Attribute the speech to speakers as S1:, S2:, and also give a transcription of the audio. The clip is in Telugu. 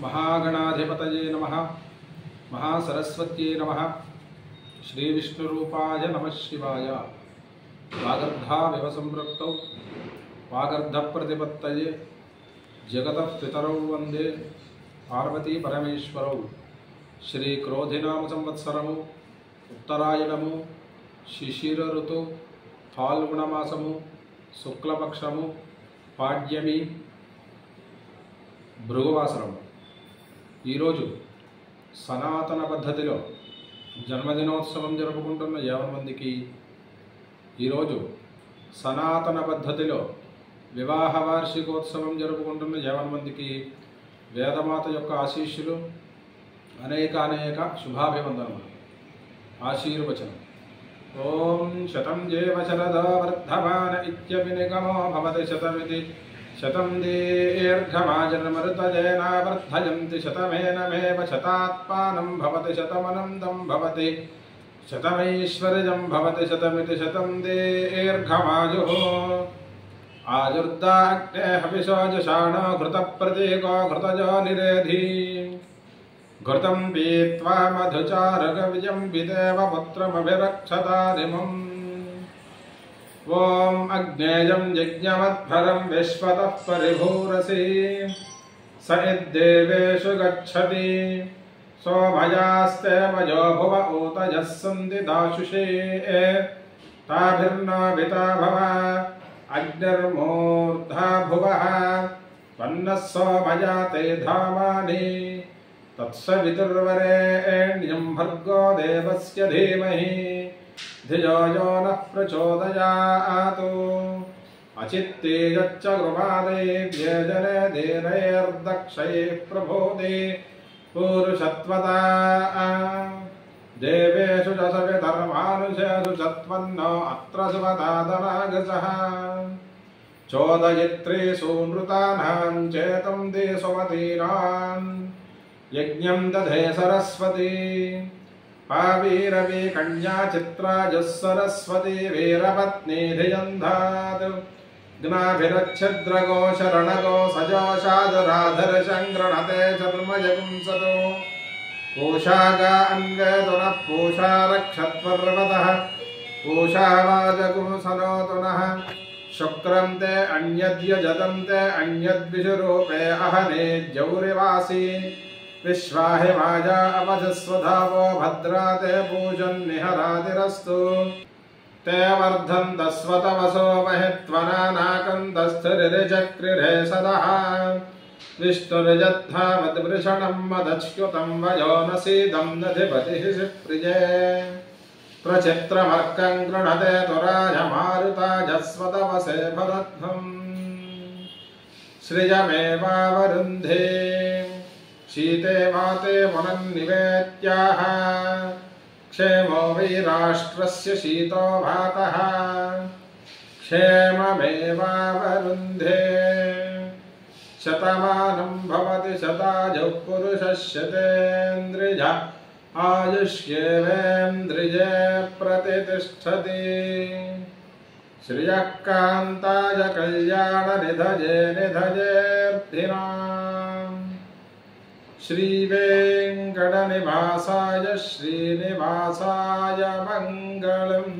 S1: महागणाधिपतये नमः। महासरस्वत्यै नमः। श्रीविष्णुरूपाय नमः शिवाय। वागर्धाविव संपृक्तौ वागर्धप्रतिपत्तये जगतः पितरौ वन्दे पार्वती परमेश्वरौ। श्रीक्रोधिनाम संवत्सरमु उत्तरायणमु शिशिर ऋतु फाल्गुणमासमु शुक्लपक्षमु पाड्यमी భృగువాసరము। ఈరోజు సనాతన పద్ధతిలో జన్మదినోత్సవం జరుపుకుంటున్న 50 మందికి, ఈరోజు సనాతన పద్ధతిలో వివాహ వార్షికోత్సవం జరుపుకుంటున్న 50 మందికి వేదమాత యొక్క ఆశీస్సులు, అనేక శుభాభివందనములు, ఆశీర్వచనం। ఓం శతం జీవ శరదో వర్ధమాన ఇత్యభినిగమో భవతి శతమితి శతం దీర్ఘమాజన్మరుతజేన వర్ధయంతి శతమేనమేవ శతాత్మానం భవతి శతమనందం భవతి శతమైశ్వర్యం భవతి శతమితి శతం దీర్ఘమాయుః। ఆయుర్దాగ్నే హవిషో జషాణో ఘృతప్రతీకో ఘృతజో నిరేధి ఘృతం పీత్వా మధుచారగవ్యం విదేవ పుత్రమభిరక్షతాదిమం। ఓం అగ్నేయం యజ్ఞవద్భరం విశ్వతః పరిభూరసి స ఇద్దేవేషు గచ్చతి సోమయాస్తే మయో భువ ఊతయః సంది దాశుషే తాభిర్నోభితా భవ అగ్నిర్మూర్ధా భువః వన్నః సోమయాతే ధామాని తత్సవితుర్వరేణ్యం భర్గో దేవస్య ధీమహి ధియో యో నః ప్రచోదయాత్। అచిత్తే యచ్చ గృహాదేవ్యజనే ధీరైర్దక్షైః ప్రబోధే పురుషత్వతా దేవేషు చ సవితర్మానుషేషు చత్వన్నో అత్ర సువతాదనాగసః చోదయిత్రే సూనృతానాం చేతం దే సుమతీనాం యజ్ఞం దధే సరస్వతి పావీరవీ కన్యా చిత్రాజः సరస్వతి వీరపత్నీ ధియంధాత్ జ్ఞాభిరచ్ఛద్రగో శరణగో సజోషాదురాధరశంగృణతే చర్మజగుంసతో పూషాగా అన్వేతునః పూషా రక్షత్పర్వతః పూషా వాజగుంసనోతునః శుక్రం తే అన్యద్యజతం తే అన్యద్విషురూపే అహనే జౌరివాసి విశ్వాహి వాజా అవజస్వధావో భద్రాతే పూజన్నిహరాతిరస్తు తే వర్ధంతస్వతవసో మహిత్వనానాకందస్థిరిచక్రిరే సదః విష్ణురిజద్ధావద్వృషణం మదచ్యుతం వయో నసీదం నధిపతిః ప్రియే ప్రచిత్రమర్కం గృణతే తురాజమారుతాజస్వతవసే భరధ్వం శ్రియమేవావరుంధే शीते माते मुनन्निवेत्याः क्षेमो वै राष्ट्रस्य शीतो भातः क्षेममेवावरुन्धे शतमानं भवति शतायुः पुरुषः शतेन्द्रिय आयुष्येवेन्द्रिये प्रतिष्ठति। श्रियः कान्ताय कल्याणनिधये निधयेऽर्थिनाम् श्रीवेङ्कटनिवासाय श्रीनिवासाय मङ्गलम्।